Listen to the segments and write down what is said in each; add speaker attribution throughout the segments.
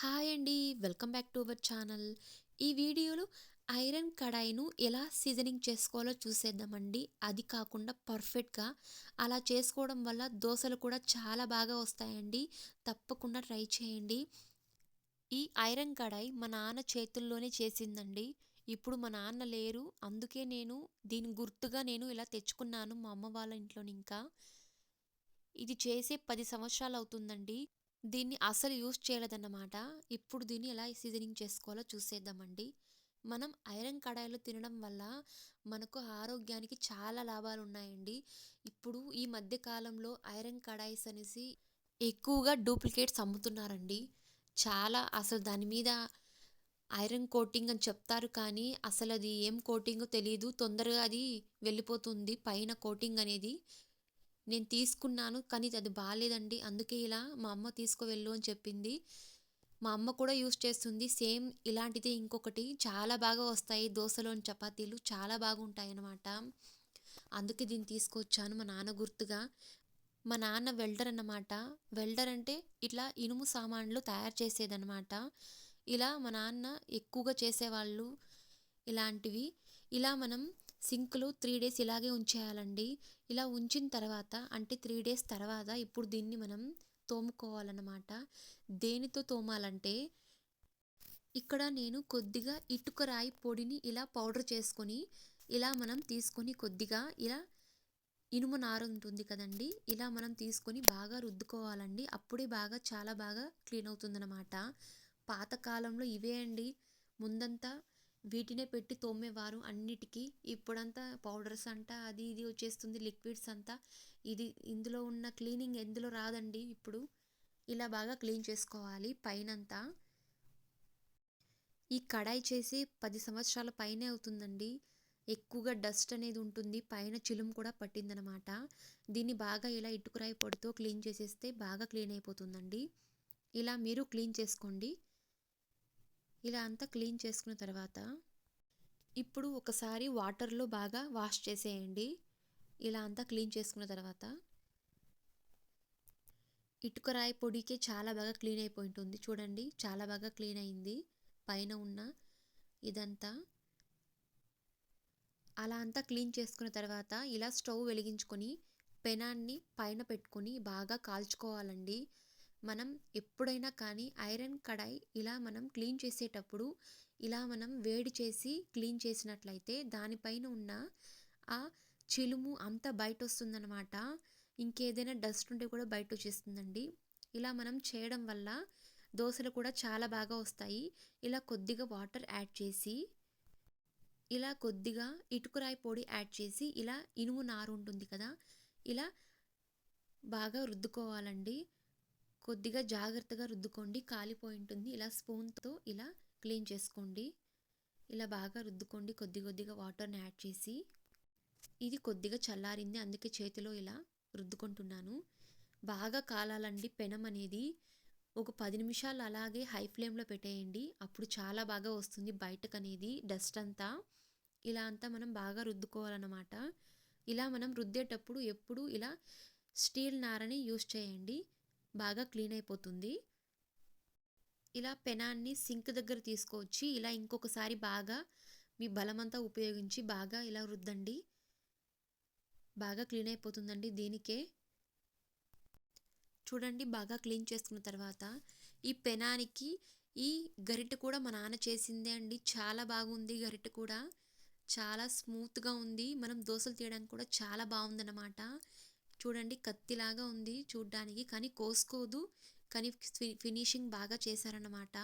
Speaker 1: Hi అండి. Welcome back to our channel. ఈ వీడియోలో ఐరన్ కడాయిను ఎలా సీజనింగ్ చేసుకోవాలో చూసేద్దామండి. అది కాకుండా పర్ఫెక్ట్‌గా అలా చేసుకోవడం వల్ల దోసలు కూడా చాలా బాగా వస్తాయండి. తప్పకుండా ట్రై చేయండి. ఈ ఐరన్ కడాయి మా నాన్న చేతుల్లోనే చేసిందండి. ఇప్పుడు మా నాన్న లేరు. అందుకే దీని గుర్తుగా ఇలా తెచ్చుకున్నాను మా అమ్మ వాళ్ళ ఇంట్లోనింకా. ఇది చేసి 10 సంవత్సరాలవుతుందండి. దీన్ని అసలు యూజ్ చేయలేదన్నమాట. ఇప్పుడు దీన్ని ఎలా సీజనింగ్ చేసుకోవాలో చూసేద్దామండి. మనం ఐరన్ కడాయిలో తినడం వల్ల మనకు ఆరోగ్యానికి చాలా లాభాలున్నాయండి. ఇప్పుడు ఈ మధ్య కాలంలో ఐరన్ కడాయిస్ అనేసి ఎక్కువగా డూప్లికేట్స్ అమ్ముతున్నారండి. చాలా అసలు దాని మీద ఐరన్ కోటింగ్ అని చెప్తారు కానీ అసలది ఏం కోటింగో తెలీదు. తొందరగా అది వెళ్ళిపోతుంది పైన కోటింగ్ అనేది. నేను తీసుకున్నాను కానీ అది బాలేదండి. అందుకే ఇలా మా అమ్మ తీసుకువెళ్ళు అని చెప్పింది. మా అమ్మ కూడా యూజ్ చేస్తుంది. సేమ్ ఇలాంటిదే ఇంకొకటి చాలా బాగా వస్తాయి దోసలోని చపాతీలు చాలా బాగుంటాయన్నమాట. అందుకే దీన్ని తీసుకొచ్చాను మా నాన్న గుర్తుగా. మా నాన్న వెల్డర్ అన్నమాట. వెల్డర్ అంటే ఇట్లా ఇనుము సామాన్లు తయారు చేసేదన్నమాట. ఇలా మా నాన్న ఎక్కువగా చేసేవాళ్ళు ఇలాంటివి. ఇలా మనం సింక్‌లో 3 డేస్ ఇలాగే ఉంచేయాలండి. ఇలా ఉంచిన తర్వాత అంటే 3 డేస్ తర్వాత ఇప్పుడు దీన్ని మనం తోముకోవాలన్నమాట. దేనితో తోమాలంటే ఇక్కడ నేను కొద్దిగా ఇటుక రాయి పొడిని ఇలా పౌడర్ చేసుకొని ఇలా మనం తీసుకొని కొద్దిగా ఇలా ఇనుము నార ఉంటుంది కదండీ! ఇలా మనం తీసుకొని బాగా రుద్దుకోవాలండి. అప్పుడే చాలా బాగా క్లీన్ అవుతుందన్నమాట. పాతకాలంలో ఇవే అండి. ముందంతా వీటినే పెట్టి తోమేవారు అన్నిటికి. ఇప్పుడంతా పౌడర్స్ అంట అది ఇది వచ్చేస్తుంది లిక్విడ్స్ అంతా. ఇందులో ఉన్న క్లీనింగ్ ఎందులో రాదండి ఇప్పుడు. ఇలా బాగా క్లీన్ చేసుకోవాలి పైనంతా. ఈ కడాయి చేసి 10 సంవత్సరాల పైనే అవుతుందండి. ఎక్కువగా డస్ట్ అనేది ఉంటుంది. పైన చిలుము కూడా పట్టిందనమాట. దీన్ని బాగా ఇలా ఇటుకరాయి పొడితో క్లీన్ చేసేస్తే బాగా క్లీన్ అయిపోతుందండి. ఇలా మీరు క్లీన్ చేసుకోండి. ఇలా అంతా క్లీన్ చేసుకున్న తర్వాత ఇప్పుడు ఒకసారి వాటర్‌లో బాగా వాష్ చేసేయండి. ఇలా అంతా క్లీన్ చేసుకున్న తర్వాత ఇటుకరాయి పొడికే చాలా బాగా క్లీన్ అయిపోయి ఉంటుంది. చూడండి చాలా బాగా క్లీన్ అయింది. పైన ఉన్న ఇదంతా. అలా అంతా క్లీన్ చేసుకున్న తర్వాత ఇలా స్టవ్ వెలిగించుకొని పెనాన్ని పైన పెట్టుకొని బాగా కాల్చుకోవాలండి. మనం ఎప్పుడైనా కానీ ఐరన్ కడాయి ఇలా మనం క్లీన్ చేసేటప్పుడు ఇలా మనం వేడి చేసి క్లీన్ చేసినట్లయితే దానిపైన ఉన్న ఆ చిలుము అంతా బయటొస్తుందనమాట. ఇంకేదైనా డస్ట్ ఉంటే కూడా బయటొచ్చేస్తుందండి. ఇలా మనం చేయడం వల్ల దోసలు కూడా చాలా బాగా వస్తాయి. ఇలా కొద్దిగా వాటర్ యాడ్ చేసి ఇలా కొద్దిగా ఇటుకరాయి పొడి యాడ్ చేసి ఇలా ఇనుము నారు ఉంటుంది కదా! ఇలా బాగా రుద్దుకోవాలండి. కొద్దిగా జాగ్రత్తగా రుద్దుకోండి. కాలిపోయి ఉంటుంది. ఇలా స్పూన్‌తో ఇలా క్లీన్ చేసుకోండి. ఇలా బాగా రుద్దుకోండి కొద్ది కొద్దిగా వాటర్‌ని యాడ్ చేసి. ఇది కొద్దిగా చల్లారింది. అందుకే చేతిలో ఇలా రుద్దుకుంటున్నాను. బాగా కాలాలండి పెనం అనేది. ఒక 10 నిమిషాలు అలాగే హై ఫ్లేమ్‌లో పెట్టేయండి. అప్పుడు చాలా బాగా వస్తుంది బయటకనేది డస్ట్ అంతా. ఇలా అంతా మనం బాగా రుద్దుకోవాలన్నమాట. ఇలా మనం రుద్దేటప్పుడు ఎప్పుడూ ఇలా స్టీల్ నారని యూజ్ చేయండి. బాగా క్లీన్ అయిపోతుంది. ఇలా పెనాన్ని సింక్ దగ్గర తీసుకొచ్చి ఇలా ఇంకొకసారి బాగా మీ బలమంతా ఉపయోగించి బాగా ఇలా రుద్దండి. బాగా క్లీన్ అయిపోతుందండి దీనికే. చూడండి బాగా క్లీన్ చేసుకున్న తర్వాత ఈ పెనానికి ఈ గరిటె కూడా మా నాన్న చేసిందే అండి. చాలా బాగుంది గరిటె కూడా. చాలా స్మూత్‌గా ఉంది. మనం దోసలు తీయడానికి కూడా చాలా బాగుందన్నమాట. చూడండి కత్తిలాగా ఉంది చూడ్డానికి. కానీ కోసుకోదు. కానీ ఫినిషింగ్ బాగా చేశారన్నమాట.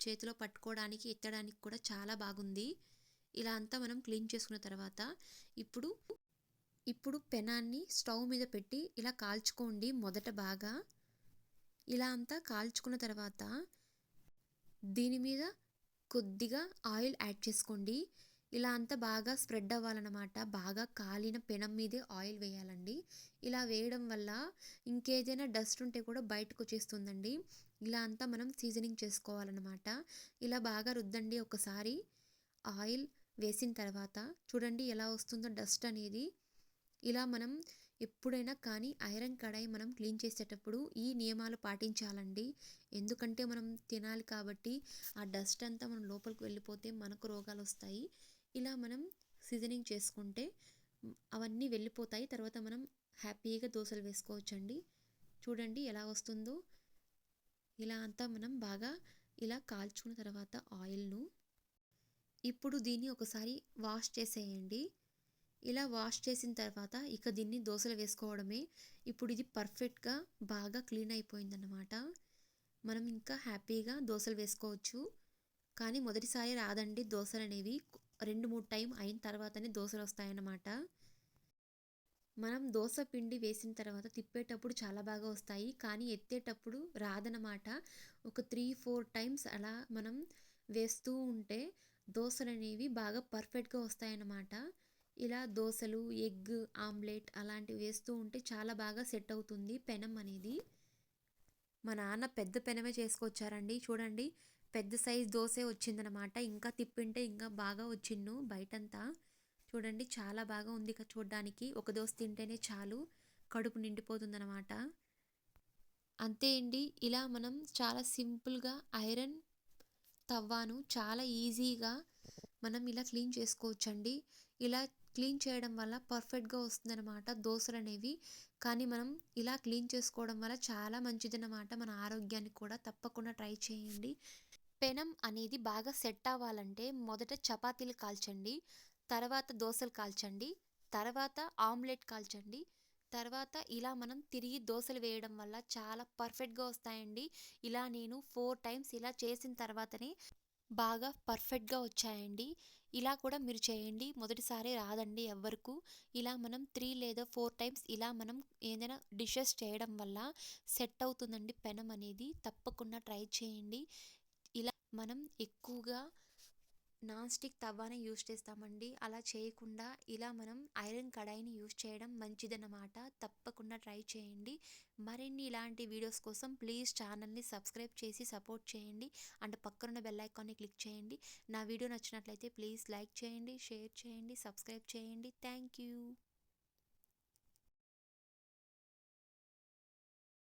Speaker 1: చేతిలో పట్టుకోవడానికి, ఎత్తడానికి కూడా చాలా బాగుంది. ఇలా అంతా మనం క్లీన్ చేసుకున్న తర్వాత ఇప్పుడు ఇప్పుడు పెనాన్ని స్టవ్ మీద పెట్టి ఇలా కాల్చుకోండి మొదట బాగా. ఇలా అంతా కాల్చుకున్న తర్వాత దీని మీద కొద్దిగా ఆయిల్ యాడ్ చేసుకోండి. ఇలా అంతా బాగా స్ప్రెడ్ అవ్వాలన్నమాట. బాగా కాలిన పెనం మీదే ఆయిల్ వేయాలండి. ఇలా వేయడం వల్ల ఇంకేదైనా డస్ట్ ఉంటే కూడా బయటకొచ్చేస్తుందండి. ఇలా అంతా మనం సీజనింగ్ చేసుకోవాలన్నమాట. ఇలా బాగా రుద్దండి ఒకసారి. ఆయిల్ వేసిన తర్వాత చూడండి ఎలా వస్తుందో డస్ట్ అనేది. ఇలా మనం ఎప్పుడైనా కానీ ఐరన్ కడాయి మనం క్లీన్ చేసేటప్పుడు ఈ నియమాలు పాటించాలండి. ఎందుకంటే మనం తినాలి కాబట్టి ఆ డస్ట్ అంతా మన లోపలికి వెళ్ళిపోతే మనకు రోగాలొస్తాయి. ఇలా మనం సీజనింగ్ చేసుకుంటే అవన్నీ వెళ్ళిపోతాయి. తర్వాత మనం హ్యాపీగా దోసలు వేసుకోవచ్చండి. చూడండి ఎలా వస్తుందో. ఇలా అంతా మనం బాగా ఇలా కాల్చుకున్న తర్వాత ఆయిల్‌ను ఇప్పుడు దీన్ని ఒకసారి వాష్ చేసేయండి. ఇలా వాష్ చేసిన తర్వాత ఇక దీన్ని దోసలు వేసుకోవడమే. ఇప్పుడు ఇది పర్ఫెక్ట్‌గా బాగా క్లీన్ అయిపోయిందన్నమాట. మనం ఇంకా హ్యాపీగా దోసలు వేసుకోవచ్చు. కానీ మొదటిసారి రాదండి దోసలనేవి. 2, 3 టైం అయిన తర్వాతనే దోసలొస్తాయన్నమాట. మనం దోస పిండి వేసిన తర్వాత తిప్పేటప్పుడు చాలా బాగా వస్తాయి. కానీ ఎత్తేటప్పుడు రాదనమాట. ఒక 3, 4 టైమ్స్ అలా మనం వేస్తూ ఉంటే దోసలనేవి బాగా పర్ఫెక్ట్‌గా వస్తాయన్నమాట. ఇలా దోసలు, ఎగ్ ఆమ్లెట్ అలాంటివి వేస్తూ ఉంటే చాలా బాగా సెట్ అవుతుంది పెనం అనేది. మా నాన్న పెద్ద పెనమే చేసుకొచ్చారండి. చూడండి పెద్ద సైజ్ దోసే వచ్చిందనమాట. ఇంకా తిప్పింటే ఇంకా బాగా వచ్చిండు బయటంతా. చూడండి చాలా బాగా ఉంది చూడ్డానికి. ఒక దోస తింటేనే చాలు కడుపు నిండిపోతుందనమాట. అంతే అండి. ఇలా మనం చాలా సింపుల్‌గా ఐరన్ తవ్వాను చాలా ఈజీగా మనం ఇలా క్లీన్ చేసుకోవచ్చండి. ఇలా క్లీన్ చేయడం వల్ల పర్ఫెక్ట్‌గా వస్తుందనమాట దోసలనేవి. కానీ మనం ఇలా క్లీన్ చేసుకోవడం వల్ల చాలా మంచిదనమాట మన ఆరోగ్యానికి కూడా. తప్పకుండా ట్రై చేయండి. పెనం అనేది బాగా సెట్ అవ్వాలంటే మొదట చపాతీలు కాల్చండి. తర్వాత దోసలు కాల్చండి. తర్వాత ఆమ్లెట్ కాల్చండి. తర్వాత ఇలా మనం తిరిగి దోసలు వేయడం వల్ల చాలా పర్ఫెక్ట్‌గా వస్తాయండి. ఇలా నేను 4 టైమ్స్ ఇలా చేసిన తర్వాతనే బాగా పర్ఫెక్ట్‌గా వచ్చాయండి. ఇలా కూడా మీరు చేయండి. మొదటిసారి రాదండి ఎవ్వరకు. ఇలా మనం 3 లేదా 4 టైమ్స్ ఇలా మనం ఏదైనా డిషెస్ చేయడం వల్ల సెట్ అవుతుందండి పెనం అనేది. తప్పకుండా ట్రై చేయండి. ఇలా మనం ఎక్కువగా నాన్ స్టిక్ తవ్వానే యూజ్ చేస్తామండి. అలా చేయకుండా ఇలా మనం ఐరన్ కడాయిని యూజ్ చేయడం మంచిదన్నమాట. తప్పకుండా ట్రై చేయండి. మరిన్ని ఇలాంటి వీడియోస్ కోసం ప్లీజ్ ఛానల్‌ని సబ్స్క్రైబ్ చేసి సపోర్ట్ చేయండి. అండ్ పక్కనున్న బెల్ ఐకాన్‌ని క్లిక్ చేయండి. నా వీడియో నచ్చినట్లయితే ప్లీజ్ లైక్ చేయండి, షేర్ చేయండి, సబ్స్క్రైబ్ చేయండి. Thank you.